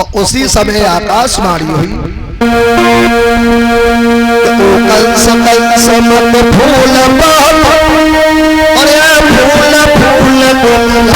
और उसी समय आकाशवाणी हुई, कंस कंस मत फूल और फूल फूल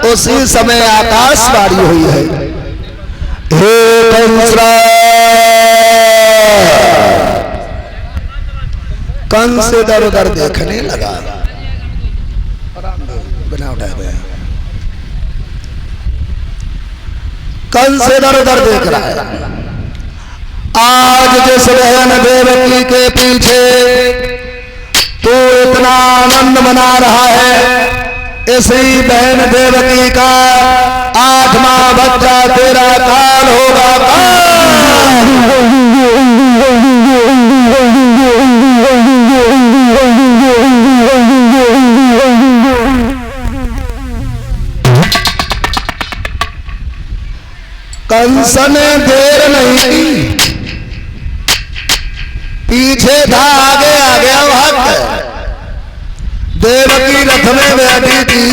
उसी समय आकाशवाणी हुई है, हे कंस इधर उधर देखने लगा, बिना उठाए गया कंस इधर उधर देख रहा है। आज जिस बहन देवकी के पीछे तू इतना आनंद मना रहा है, इसी बहन देवकी का 8वां बच्चा तेरा काल होगा। कंस ने देर नहीं की, पीछे था, आगे आ गया भक्त। देवकी रथ में बैठी थी,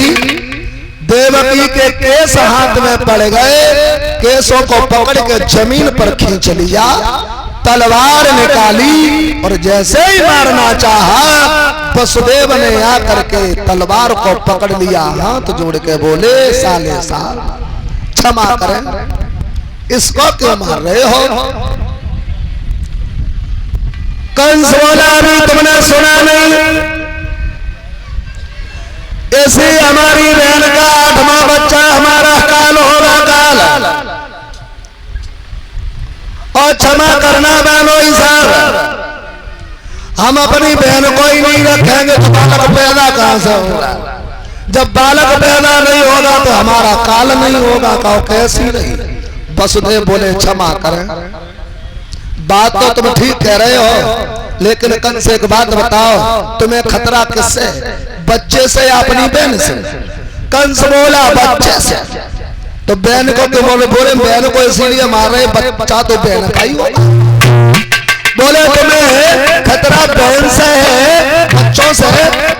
देवकी के केस हाथ में पड़ गए, केसों को पकड़ के जमीन पर खींच लिया, तलवार निकाली और जैसे ही मारना चाहा, वसुदेव ने आकर के तलवार को पकड़ लिया, हाथ जोड़ के बोले, साले साल क्षमा करें, इसको क्यों मार रहे हो? कंस बोला, अभी तुमने सुना नहीं, ऐसे हमारी बहन का 8वां बच्चा हमारा काल होगा काल, और क्षमा करना बहनों साहब, हम अपनी बहन को ही नहीं रखेंगे तो बालक पैदा कहां से होगा? जब बालक पैदा नहीं होगा तो हमारा काल नहीं होगा, कहो कैसी नहीं? वसुदेव बोले, क्षमा करें, बात तो तुम ठीक कह रहे हो, लेकिन कंस एक बात बताओ, तुम्हें खतरा किससे, बच्चे से या अपनी बहन से? कंस बोला, बच्चे से। तो बहन को क्यों बोले? बोले बहन को इसीलिए मार रहे, बच्चा तो बहन का ही होगा। बोले तुम्हें खतरा बहन से है, बच्चों से,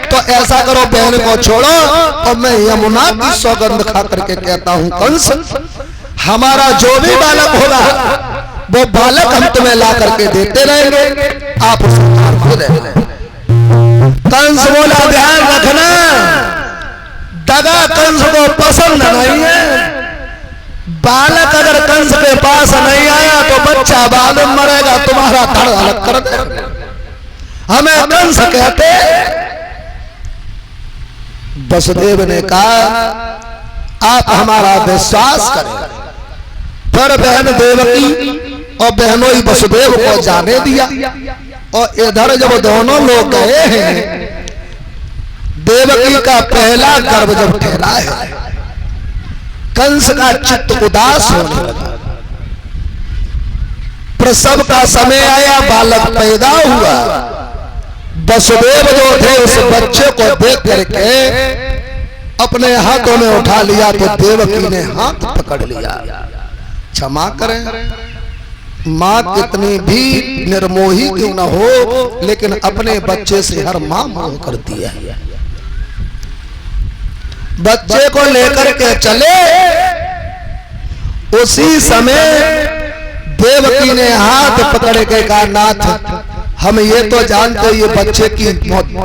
तो ऐसा करो बहन को छोड़ो और मैं यमुना की सौगंध खा करके कहता हूं कंस, हमारा जो भी बालक होगा वो बालक हम तुम्हें ला करके देते रहेंगे, आप उसको दे। कंस बोला, ध्यान रखना, दगा कंस को पसंद नहीं है, बालक अगर कंस के पास नहीं आया तो बच्चा बाद में मरेगा, तुम्हारा धड़ अलग कर दे। हमें कंस कहते। वसुदेव ने कहा, आप हमारा विश्वास करें। पर बहन देवकी और बहनों ही वसुदेव को जाने दिया, और इधर जब दोनों लोग गए हैं, देवकी का पहला गर्भ जब ठहरा है, कंस का चित्त उदास होने लगा। प्रसव का समय आया, बालक पैदा हुआ, वसुदेव जो थे उस बच्चे को देख करके अपने हाथों में उठा लिया, तो देवकी ने हाथ पकड़ लिया। क्षमा करें, माँ कितनी भी निर्मोही क्यों न हो, लेकिन अपने बच्चे से हर माँ मोह करती है। बच्चे को लेकर के चले, उसी समय देवकी ने हाथ पकड़ के कहा, नाथ हम ये तो जानते ये बच्चे की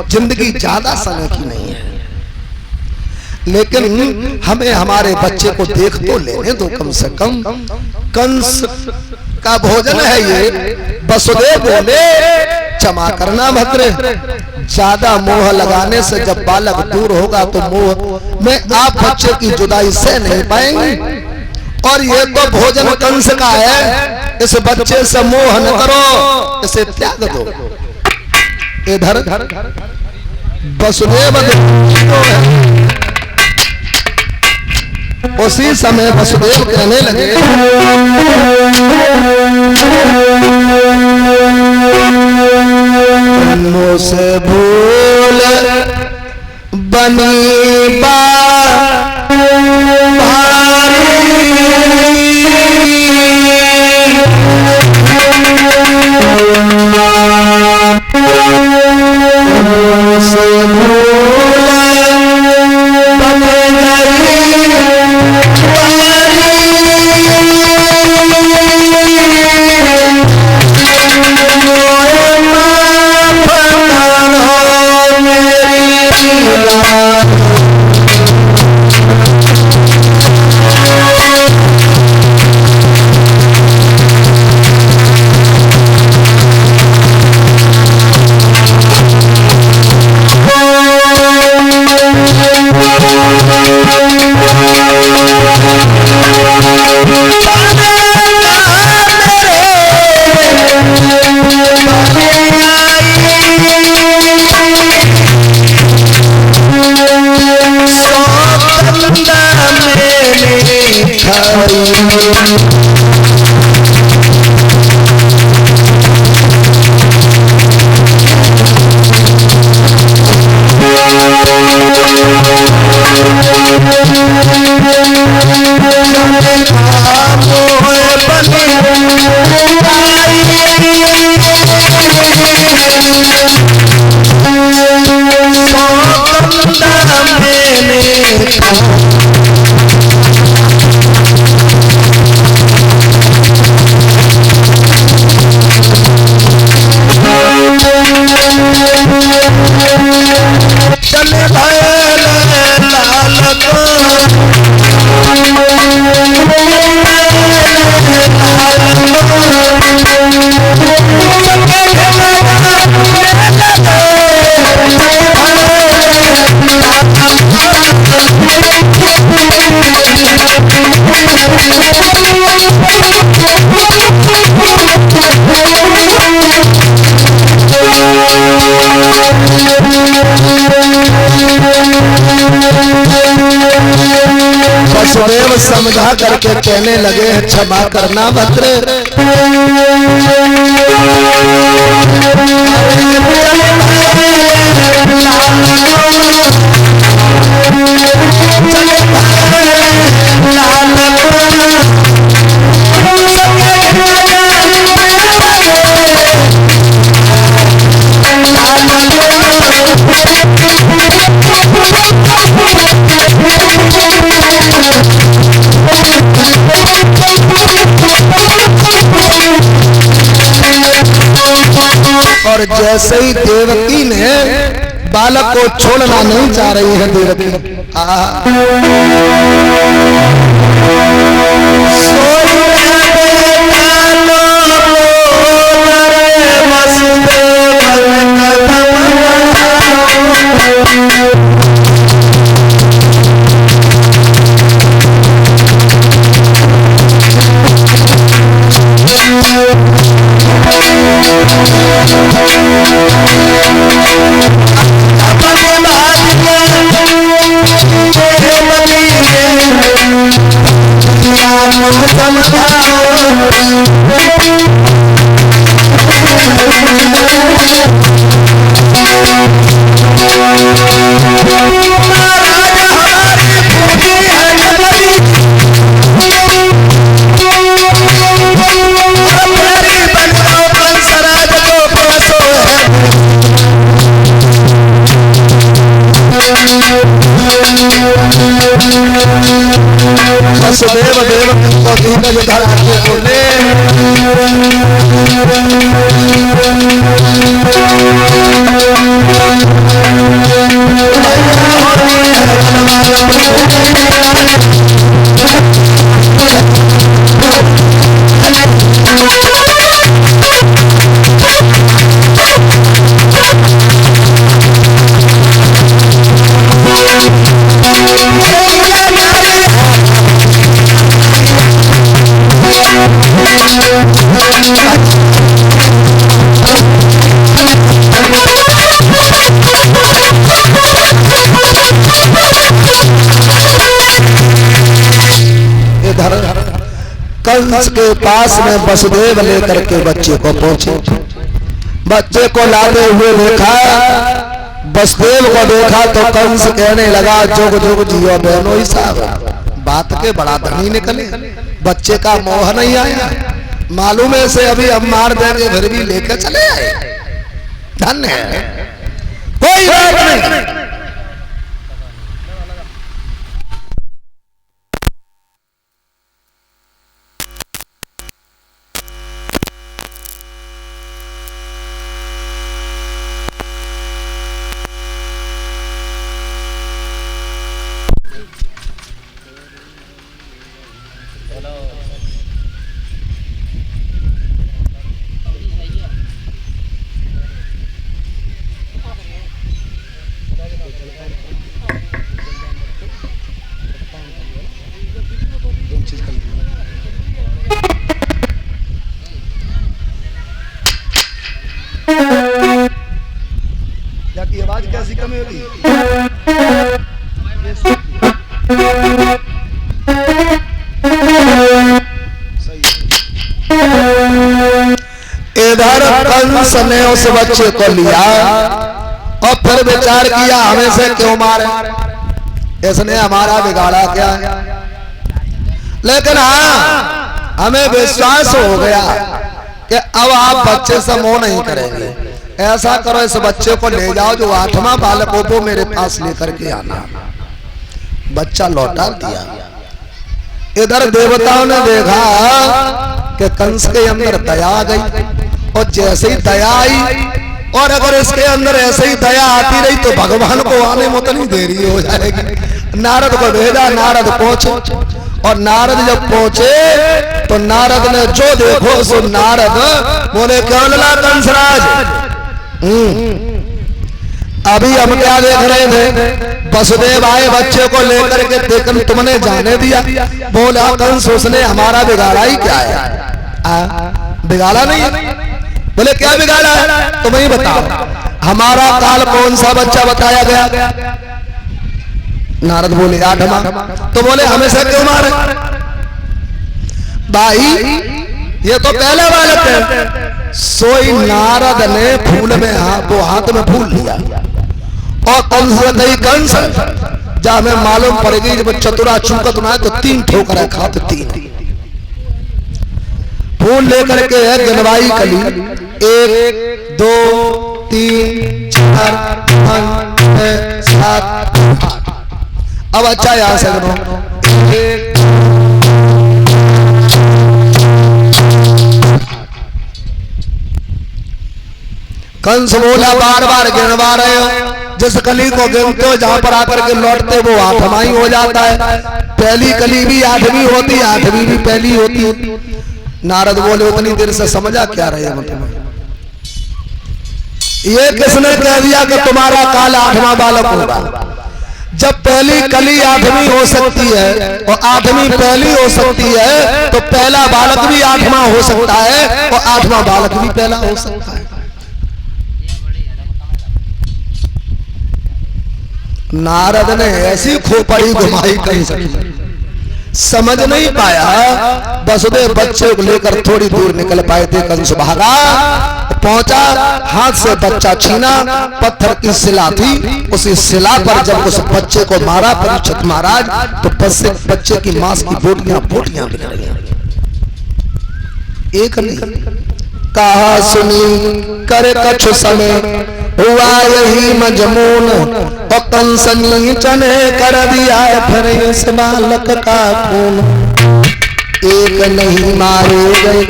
जिंदगी ज्यादा समय की नहीं है, लेकिन हमें हमारे बच्चे को देख तो लेने दो कम से कम, कंस का भोजन है ये। वसुदेव बोले, क्षमा करना भद्रे, ज्यादा मोह लगाने से जब बालक दूर होगा तो मोह में आप बच्चे की जुदाई से नहीं पाएंगे, और ये तो भोजन कंस का है, इस बच्चे से मोह न करो, इसे त्याग दो। इधर वसुदेव उसी समय वसुदेव कहने लगे, से भूल बनी वसुदेव समझा करके कहने लगे क्षमा करना भद्र, और जैसे ही देवकी ने बालक को छोड़ना नहीं चाह रही है देवकी, वसुदेव देवकी को धीरज धरा के बोले, कंस के पास में वसुदेव लेकर के बच्चे को पहुंचे। बच्चे को लाते हुए देखा, वसुदेव को देखा तो कंस कहने लगा जुग जुग जियो बहनों ही साहब। बात के बड़ा धनी निकले, बच्चे का मोह नहीं आया, मालूम है से अभी हम मार देंगे फिर भी लेकर चले आए। धन्य है, कोई बात नहीं। की आवाज कैसी कमी होगी? इधर कंस ने उस बच्चे को लिया और फिर विचार किया हमें से क्यों मारे, इसने हमारा बिगाड़ा क्या। लेकिन हाँ हमें विश्वास हो गया कि अब आप बच्चे से मोह नहीं करेंगे। ऐसा करो इस बच्चे को ले जाओ जो 8वां बालक हो वो मेरे पास लेकर के आना। बच्चा लौटा दिया। इधर देवताओं ने देखा कि कंस के अंदर दया आ गई और जैसे ही दया आई और अगर इसके अंदर ऐसे ही दया आती रही तो भगवान को आने में उतनी देरी हो जाएगी। नारद को भेजा, नारद पहुंचे और नारद जब पहुंचे तो नारद ने जो देखो सो नारद बोले क्यों लला कंसराज। अभी हम क्या देख रहे थे, वसुदेव आए बच्चे को लेकर के, लेकिन तुमने जाने दिया। बोला कंस उसने हमारा बिगाड़ा ही क्या है? बिगाड़ा नहीं। बोले क्या बिगाड़ा है तुम ही बताओ। हमारा काल कौन सा बच्चा बताया गया? नारद बोले 8वां। तो बोले हमेशा क्यों मारे? भाई ये तो पहले बालक है। सोई नारद ने फूल में हाथ में फूल लिया और कंस नहीं कंस जा हमें मालूम पड़ेगी जब चतुरा चूकत ना तो 3 ठोकर खाते 3 फूल लेकर के है गिनवाई कली 1 2 3 4 5 6 7 8। अब अच्छा यहां से गिनो। कंस बोला बार बार गिनवा रहे हो, जिस कली को गिनते हो जहां पर आकर के लौटते वो 8वां ही हो जाता है। पहली कली भी 8वीं होती, 8वीं भी पहली होती। नारद बोले उतनी देर से समझा क्या रहे मतलब? ये किसने कह दिया कि तुम्हारा काल 8वां बालक होगा? जब पहली कली 8वीं हो सकती है और 8वीं पहली हो सकती है तो पहला बालक भी 8वां हो सकता है और 8वां बालक भी पहला हो सकता है। नारद ने ऐसी खोपड़ी घुमाई कहीं समझ नहीं पाया। वसुदेव बच्चे को लेकर थोड़ी दूर निकल पाए थे। कंस भागा, पहुंचा, हाथ से बच्चा छीना, पत्थर की शिला थी, उसी शिला पर जब उस बच्चे को मारा परीक्षित महाराज तो बच्चे की मांस की बोटियां बिखर गई। एक नहीं कहा सुनी कर कछु समय हुआ यही मजमून और कंस नीचन कर दिया फिर इस बालक का खून। एक नहीं मारे गए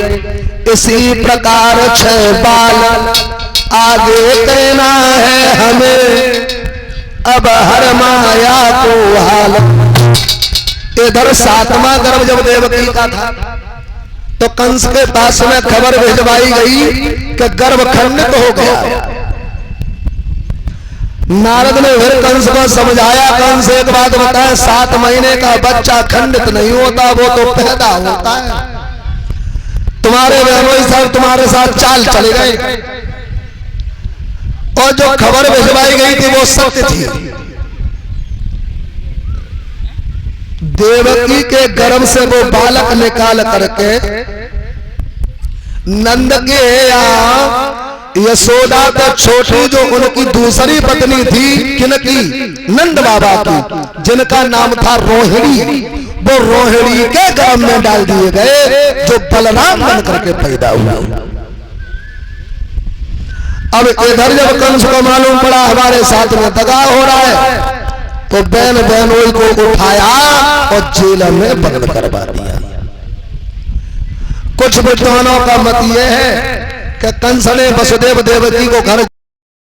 इसी प्रकार 6 बाल आगे कहना है हमें अब हर माया को हाल। इधर 7वां गर्भ जब देवकी का था तो कंस के पास में खबर भिजवाई गई कि गर्भ खंडित हो गया। नारद ने फिर कंस को समझाया, कंस एक बात बताए 7 महीने का बच्चा खंडित नहीं होता, वो तो पैदा होता है। तुम्हारे बहनों सब तुम्हारे साथ चाल चले गए और जो खबर भिजवाई गई थी वो सत्य थी। देवकी के गर्भ से वो बालक निकाल करके नंद के यहाँ यशोदा तो छोटी जो उनकी दूसरी पत्नी थी किनकी, नंद बाबा की, जिनका नाम था रोहिणी, वो रोहिणी के गर्भ में डाल दिए गए जो बलराम बन करके पैदा हुआ। अब इधर जब कंस को मालूम पड़ा हमारे साथ में दगा हो रहा है, तो बहन बहनोई को उठाया और जेल में बंद करवा दिया। कुछ विद्वानों का मत यह है कि कंस ने वसुदेव देवकी को घर